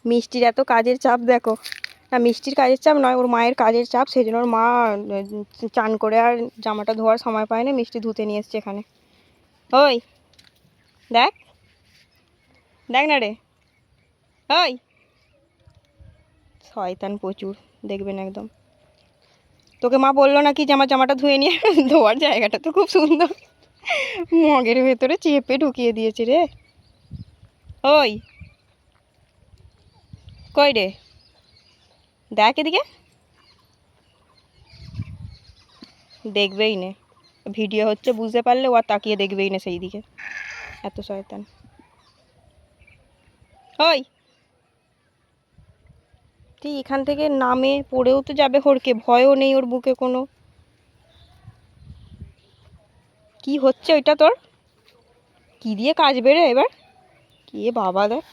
মিষ্টির এত কাজের চাপ দেখো। না, মিষ্টির কাজের চাপ নয়, ওর মায়ের কাজের চাপ, সেই জন্য ওর মা চান করে আর জামাটা ধোয়ার সময় পায় না, মিষ্টি ধুতে নিয়ে এসছে এখানে। ওই দেখ, দেখ না রে, ওই শয়তান প্রচুর, দেখবেন একদম। তোকে মা বললো নাকি যে আমার জামাটা ধুয়ে নিয়ে? ধোয়ার জায়গাটা তো খুব সুন্দর, মগের ভেতরে চেপে ঢুকিয়ে দিয়েছে রে। ওই কই রে, দেখ এদিকে, দেখবেই না, ভিডিও হচ্ছে বুঝতে পারলে ও আর তাকিয়ে দেখবেই না সেই দিকে, এত শয়তান। ওই তুই এখান থেকে নামে পড়েও তো যাবে, হড়কে, ভয়ও নেই ওর বুকে কোনো। কি হচ্ছে ওইটা তোর? কি দিয়ে কাচবে রে এবার? কে বাবা, দেখ,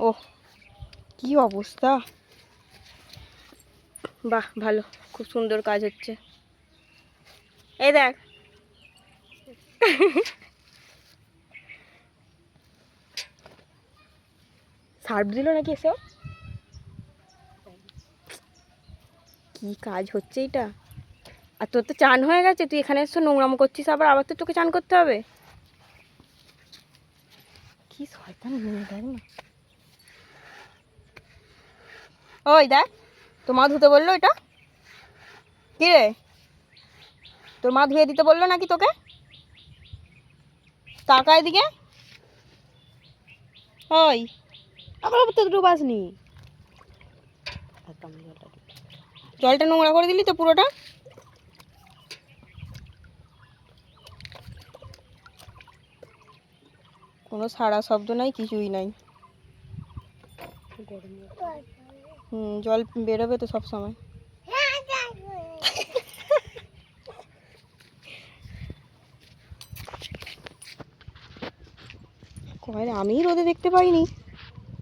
ও কি অবস্থা। বাহ, ভালো, খুব সুন্দর কাজ হচ্ছে। এই দেখ, সার্ফ দিল নাকি এসব? কি কাজ হচ্ছে এটা? আর তোর তো চান হয়ে গেছে, তুই এখানে এসে নোংরামো করছিস, আবার তো তোকে চান করতে হবে। কি শয়তান মেয়ে, দেখ না। ওই দেখ, তোর মা ধুতে বললো এটা? কি রে, তোর মা ধুয়ে দিতে বললো নাকি তোকে? টাকা এদিকে। ওই আবার তো দুটো বাসনি, জলটা নোংরা করে দিলি তো পুরোটা। কোনো সাড়া শব্দ নাই, কিছুই নাই। জল বেরোবে তো সব সময়। কয় আমি রোদে দেখতে পাইনি,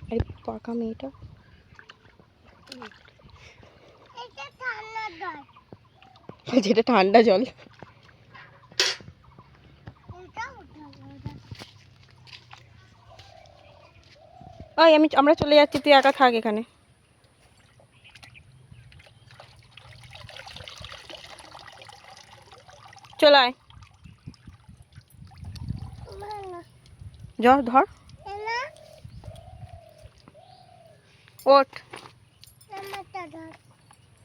আরে পাকা মেয়েটা। যেটা ঠান্ডা জল। ওই আমরা চলে যাচ্ছি, তুই একা থাক এখানে। চলে আয়, ধর, ওঠ,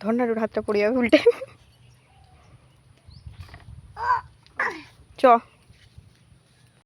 ধর না, হাতটা পড়ে যাবে উল্টে। চ।